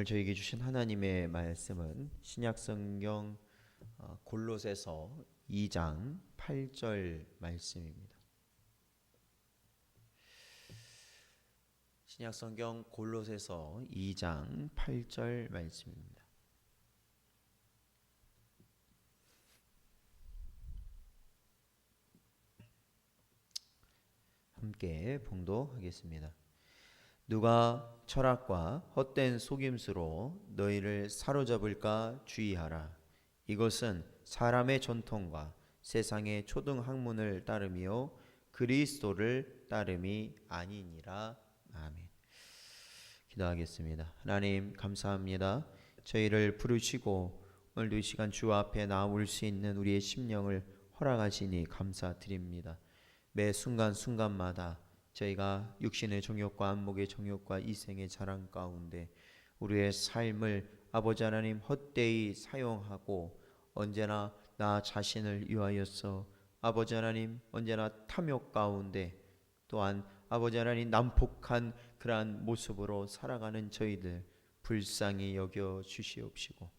오늘 저에게 주신 하나님의 말씀은 신약성경 골로새서 2장 8절 말씀입니다. 신약성경 골로새서 2장 8절 말씀입니다. 함께 봉독하겠습니다. 누가 철학과 헛된 속임수로 너희를 사로잡을까 주의하라. 이것은 사람의 전통과 세상의 초등학문을 따름이요 그리스도를 따름이 아니니라. 아멘. 기도하겠습니다. 하나님 감사합니다. 저희를 부르시고 오늘도 이 시간 주 앞에 나올 수 있는 우리의 심령을 허락하시니 감사드립니다. 매 순간순간마다 저희가 육신의 정욕과 안목의 정욕과 이생의 자랑 가운데 우리의 삶을 아버지 하나님 헛되이 사용하고 언제나 나 자신을 위하여서 아버지 하나님 언제나 탐욕 가운데 또한 아버지 하나님 난폭한 그러한 모습으로 살아가는 저희들 불쌍히 여겨 주시옵시고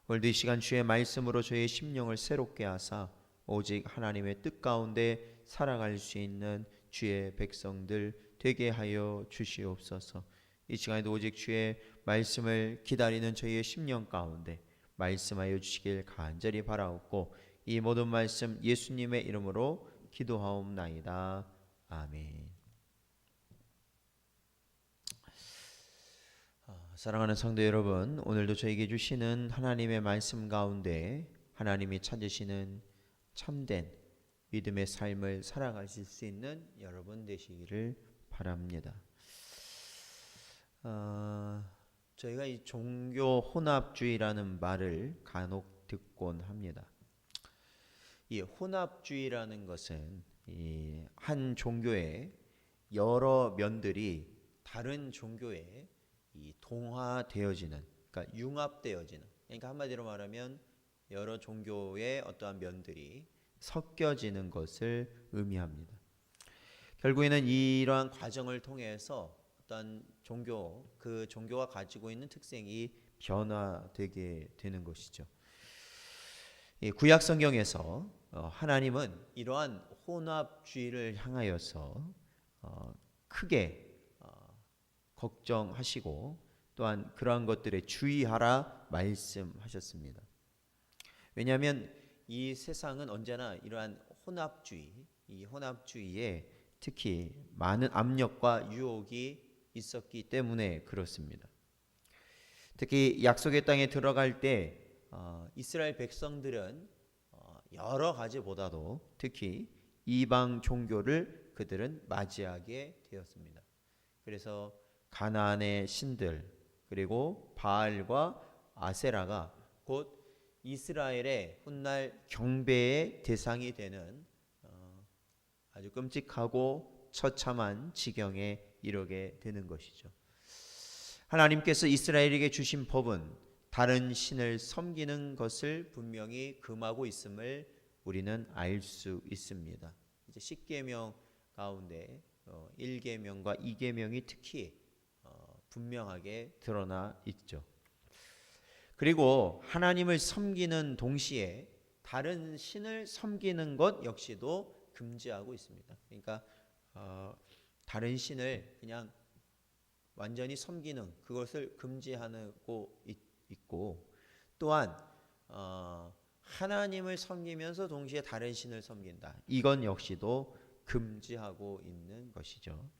오늘도 이 시간 주의 말씀으로 저희의 심령을 새롭게 하사 오직 하나님의 뜻 가운데 살아갈 수 있는 주의 백성들 되게 하여 주시옵소서. 이 시간에도 오직 주의 말씀을 기다리는 저희의 심령 가운데 말씀하여 주시길 간절히 바라옵고 이 모든 말씀 예수님의 이름으로 기도하옵나이다. 아멘. 사랑하는 성도 여러분, 오늘도 저에게 주시는 하나님의 말씀 가운데 하나님이 찾으시는 참된 믿음의 삶을 살아가실 수 있는 여러분 되시기를 바랍니다. 저희가 이 종교 혼합주의라는 말을 간혹 듣곤 합니다. 이 혼합주의라는 것은 이 한 종교의 여러 면들이 다른 종교에 이 동화되어지는, 그러니까 융합되어지는, 그러니까 한마디로 말하면 여러 종교의 어떠한 면들이 섞여지는 것을 의미합니다. 결국에는 이러한 과정을 통해서 어떤 종교, 그 종교가 가지고 있는 특성이 변화되게 되는 것이죠. 구약 성경에서 하나님은 이러한 혼합주의를 향하여서 크게 걱정하시고 또한 그러한 것들에 주의하라 말씀하셨습니다. 왜냐하면 이 세상은 언제나 이러한 혼합주의, 이 혼합주의에 특히 많은 압력과 유혹이 있었기 때문에 그렇습니다. 특히 약속의 땅에 들어갈 때 이스라엘 백성들은 여러 가지보다도 특히 이방 종교를 그들은 맞이하게 되었습니다. 그래서 가나안의 신들 그리고 바알과 아세라가 곧 이스라엘의 훗날 경배의 대상이 되는 아주 끔찍하고 처참한 지경에 이르게 되는 것이죠. 하나님께서 이스라엘에게 주신 법은 다른 신을 섬기는 것을 분명히 금하고 있음을 우리는 알 수 있습니다. 이제 10계명 가운데 1계명과 2계명이 특히 분명하게 드러나 있죠. 그리고 하나님을 섬기는 동시에 다른 신을 섬기는 것 역시도 금지하고 있습니다. 그러니까 다른 신을 그냥 완전히 섬기는 그것을 금지하고 있고 또한 하나님을 섬기면서 동시에 다른 신을 섬긴다. 이건 역시도 금지하고 있는 것이죠.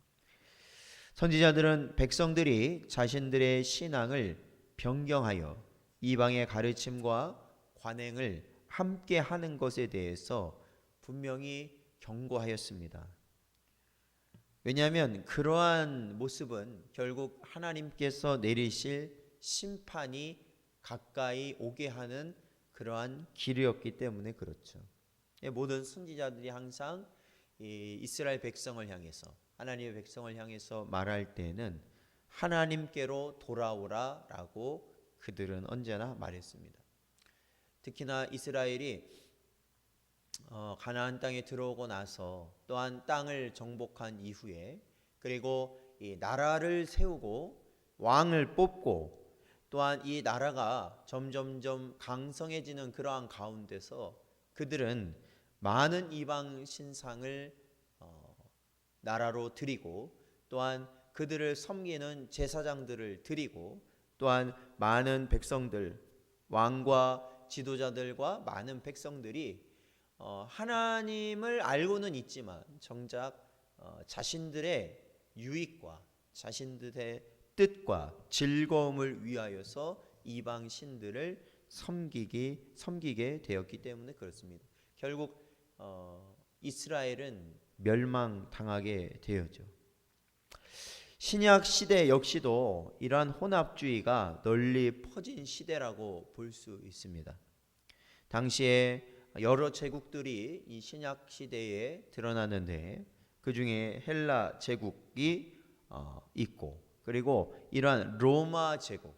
선지자들은 백성들이 자신들의 신앙을 변경하여 이방의 가르침과 관행을 함께 하는 것에 대해서 분명히 경고하였습니다. 왜냐하면 그러한 모습은 결국 하나님께서 내리실 심판이 가까이 오게 하는 그러한 길이었기 때문에 그렇죠. 모든 선지자들이 항상 이스라엘 백성을 향해서 하나님의 백성을 향해서 말할 때는 하나님께로 돌아오라라고 그들은 언제나 말했습니다. 특히나 이스라엘이 가나안 땅에 들어오고 나서 또한 땅을 정복한 이후에 그리고 이 나라를 세우고 왕을 뽑고 또한 이 나라가 점점점 강성해지는 그러한 가운데서 그들은 많은 이방 신상을 나라로 드리고 또한 그들을 섬기는 제사장들을 드리고 또한 많은 백성들, 왕과 지도자들과 많은 백성들이 하나님을 알고는 있지만 정작 자신들의 유익과 자신들의 뜻과 즐거움을 위하여서 이방 신들을 섬기게 되었기 때문에 그렇습니다. 결국 이스라엘은 멸망당하게 되었죠. 신약 시대 역시도 이러한 혼합주의가 널리 퍼진 시대라고 볼 수 있습니다. 당시에 여러 제국들이 이 신약 시대에 드러나는데 그 중에 헬라 제국이 있고 그리고 이러한 로마 제국,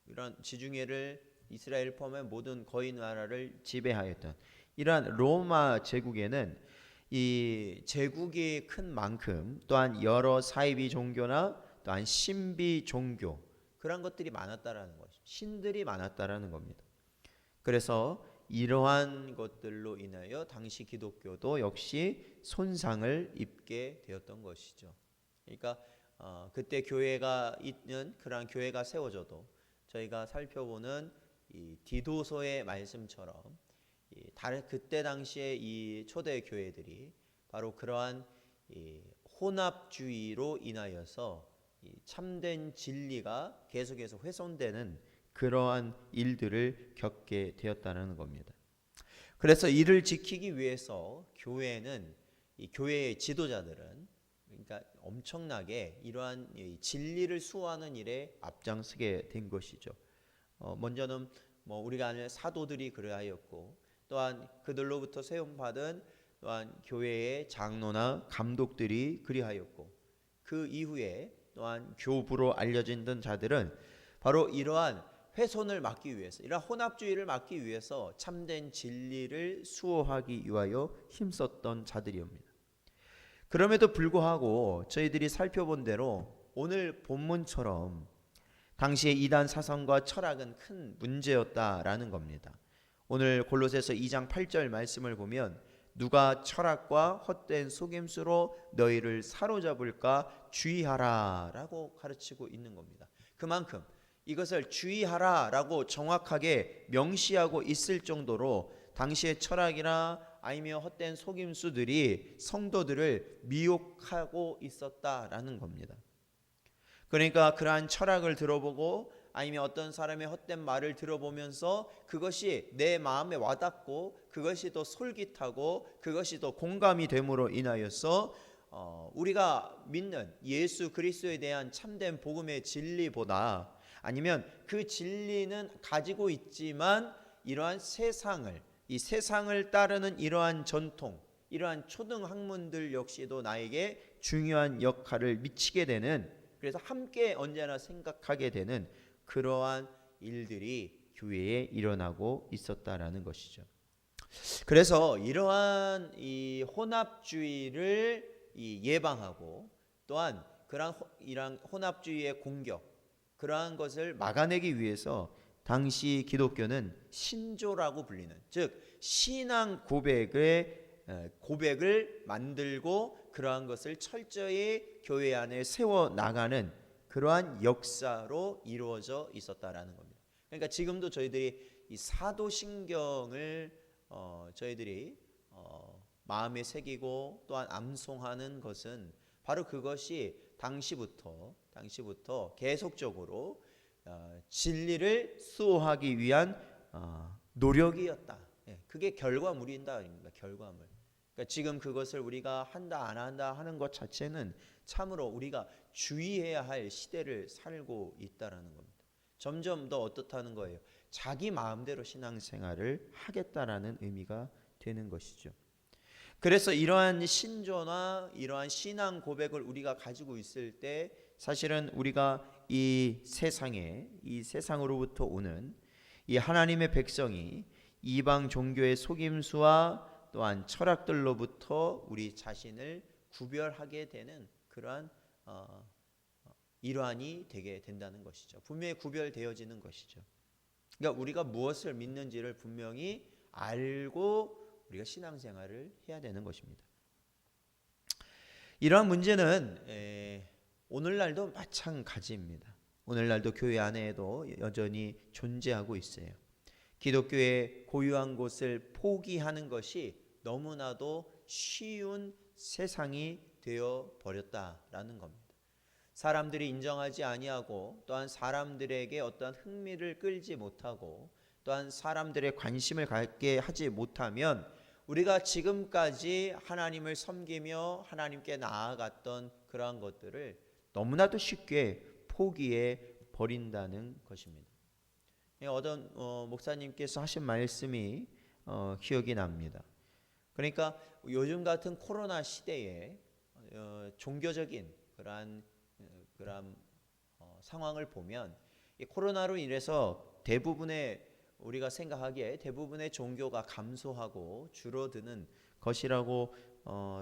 이러한 지중해를 이스라엘 포함해 모든 거의 나라를 지배하였던 이러한 로마 제국에는 이 제국이 큰 만큼 또한 여러 사이비 종교나 또한 신비 종교 그런 것들이 많았다라는 것이죠. 신들이 많았다라는 겁니다. 그래서 이러한 것들로 인하여 당시 기독교도 역시 손상을 입게 되었던 것이죠. 그러니까 그때 교회가 있는 그러한 교회가 세워져도 저희가 살펴보는 이 디도서의 말씀처럼 그때 당시에 이 초대 교회들이 바로 그러한 혼합주의로 인하여서 참된 진리가 계속해서 훼손되는 그러한 일들을 겪게 되었다는 겁니다. 그래서 이를 지키기 위해서 교회는 이 교회의 지도자들은 그러니까 엄청나게 이러한 진리를 수호하는 일에 앞장서게 된 것이죠. 먼저는 우리가 아는 사도들이 그러하였고 또한 그들로부터 세움받은 또한 교회의 장로나 감독들이 그리하였고 그 이후에 또한 교부로 알려진 자들은 바로 이러한 훼손을 막기 위해서 이러한 혼합주의를 막기 위해서 참된 진리를 수호하기 위하여 힘썼던 자들이옵니다. 그럼에도 불구하고 저희들이 살펴본 대로 오늘 본문처럼 당시의 이단 사상과 철학은 큰 문제였다라는 겁니다. 오늘 골로새서 2장 8절 말씀을 보면 누가 철학과 헛된 속임수로 너희를 사로잡을까 주의하라 라고 가르치고 있는 겁니다. 그만큼 이것을 주의하라 라고 정확하게 명시하고 있을 정도로 당시의 철학이나 아니면 헛된 속임수들이 성도들을 미혹하고 있었다라는 겁니다. 그러니까 그러한 철학을 들어보고 아니면 어떤 사람의 헛된 말을 들어보면서 그것이 내 마음에 와닿고 그것이 더 솔깃하고 그것이 더 공감이 됨으로 인하여서 우리가 믿는 예수 그리스도에 대한 참된 복음의 진리보다 아니면 그 진리는 가지고 있지만 이러한 이 세상을 따르는 이러한 전통, 이러한 초등 학문들 역시도 나에게 중요한 역할을 미치게 되는 그래서 함께 언제나 생각하게 되는 그러한 일들이 교회에 일어나고 있었다라는 것이죠. 그래서 이러한 이 혼합주의를 예방하고 또한 이러한 혼합주의의 공격 그러한 것을 막아내기 위해서 당시 기독교는 신조라고 불리는 즉 신앙 고백을 만들고 그러한 것을 철저히 교회 안에 세워 나가는 그러한 역사로 이루어져 있었다라는 겁니다. 그러니까 지금도 저희들이 이 사도신경을 저희들이 마음에 새기고 또한 암송하는 것은 바로 그것이 당시부터 계속적으로 진리를 수호하기 위한 노력이었다. 그게 결과물이다. 결과물. 그러니까 지금 그것을 우리가 한다 안 한다 하는 것 자체는 참으로 우리가 주의해야 할 시대를 살고 있다라는 겁니다. 점점 더 어떻다는 거예요? 자기 마음대로 신앙생활을 하겠다라는 의미가 되는 것이죠. 그래서 이러한 신조나 이러한 신앙 고백을 우리가 가지고 있을 때 사실은 우리가 이 세상으로부터 오는 이 하나님의 백성이 이방 종교의 속임수와 또한 철학들로부터 우리 자신을 구별하게 되는 그러한 일환이 되게 된다는 것이죠. 분명히 구별되어지는 것이죠. 그러니까 우리가 무엇을 믿는지를 분명히 알고 우리가 신앙생활을 해야 되는 것입니다. 이러한 문제는 오늘날도 마찬가지입니다. 오늘날도 교회 안에도 여전히 존재하고 있어요. 기독교의 고유한 곳을 포기하는 것이 너무나도 쉬운 세상이 되어 버렸다라는 겁니다. 사람들이 인정하지 아니하고 또한 사람들에게 어떠한 흥미를 끌지 못하고 또한 사람들의 관심을 갖게 하지 못하면 우리가 지금까지 하나님을 섬기며 하나님께 나아갔던 그러한 것들을 너무나도 쉽게 포기해 버린다는 것입니다. 어떤 목사님께서 하신 말씀이 기억이 납니다. 그러니까 요즘 같은 코로나 시대에 종교적인 그러한 상황을 보면 이 코로나로 인해서 대부분의 우리가 생각하기에 대부분의 종교가 감소하고 줄어드는 것이라고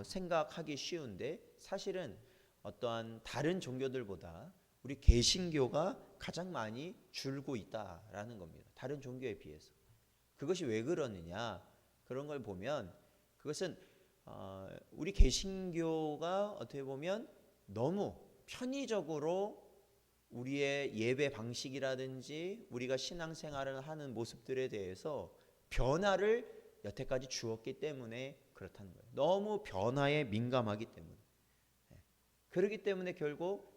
생각하기 쉬운데 사실은 어떠한 다른 종교들보다 우리 개신교가 가장 많이 줄고 있다라는 겁니다. 다른 종교에 비해서. 그것이 왜 그러느냐? 그런 걸 보면 그것은 우리 개신교가 어떻게 보면 너무 편의적으로 우리의 예배 방식이라든지 우리가 신앙생활을 하는 모습들에 대해서 변화를 여태까지 주었기 때문에 그렇다는 거예요. 너무 변화에 민감하기 때문에. 그렇기 때문에 결국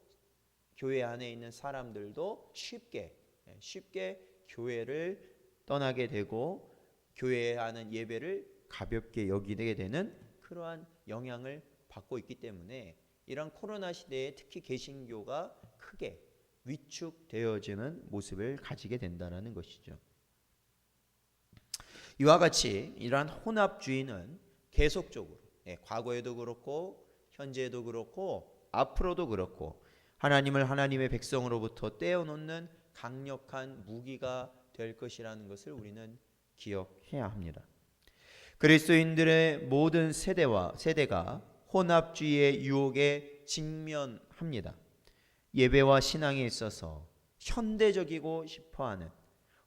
교회 안에 있는 사람들도 쉽게 교회를 떠나게 되고 교회에 하는 예배를 가볍게 여기게 되는 그러한 영향을 받고 있기 때문에 이런 코로나 시대에 특히 개신교가 크게 위축되어지는 모습을 가지게 된다는 것이죠. 이와 같이 이러한 혼합주의는 계속적으로 과거에도 그렇고 현재에도 그렇고 앞으로도 그렇고 하나님을 하나님의 백성으로부터 떼어놓는 강력한 무기가 될 것이라는 것을 우리는 기억해야 합니다. 그리스도인들의 모든 세대가 혼합주의의 유혹에 직면합니다. 예배와 신앙에 있어서 현대적이고 싶어하는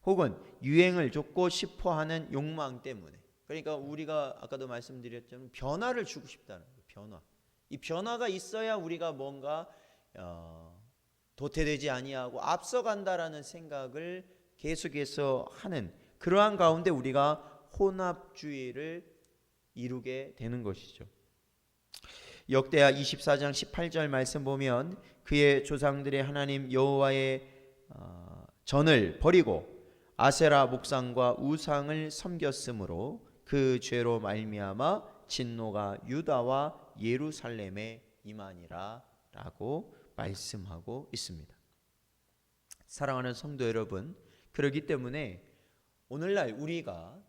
혹은 유행을 쫓고 싶어하는 욕망 때문에 그러니까 우리가 아까도 말씀드렸지만 변화를 주고 싶다는 거예요. 변화. 이 변화가 있어야 우리가 뭔가 도태되지 아니하고 앞서간다라는 생각을 계속해서 하는 그러한 가운데 우리가 혼합주의를 이루게 되는 것이죠. 역대하 24장 18절 말씀 보면 그의 조상들의 하나님 여호와의 전을 버리고 아세라 목상과 우상을 섬겼으므로 그 죄로 말미암아 진노가 유다와 예루살렘에 임하니라 라고 말씀하고 있습니다. 사랑하는 성도 여러분, 그렇기 때문에 오늘날 우리가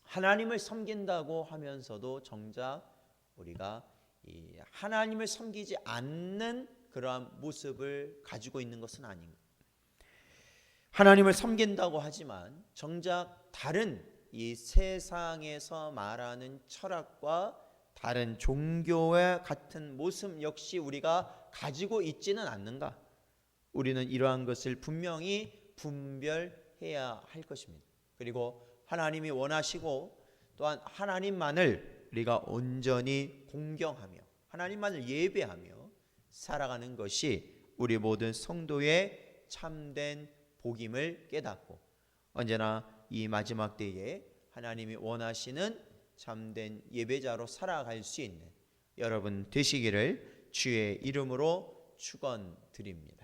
하나님을 섬긴다고 하면서도 정작 우리가 이 하나님을 섬기지 않는 그러한 모습을 가지고 있는 것은 아닌가. 하나님을 섬긴다고 하지만 정작 다른 이 세상에서 말하는 철학과 다른 종교와 같은 모습 역시 우리가 가지고 있지는 않는가. 우리는 이러한 것을 분명히 분별해야 할 것입니다. 그리고 하나님이 원하시고 또한 하나님만을 우리가 온전히 공경하며 하나님만을 예배하며 살아가는 것이 우리 모든 성도의 참된 복임을 깨닫고 언제나 이 마지막 때에 하나님이 원하시는 참된 예배자로 살아갈 수 있는 여러분 되시기를 주의 이름으로 축원드립니다.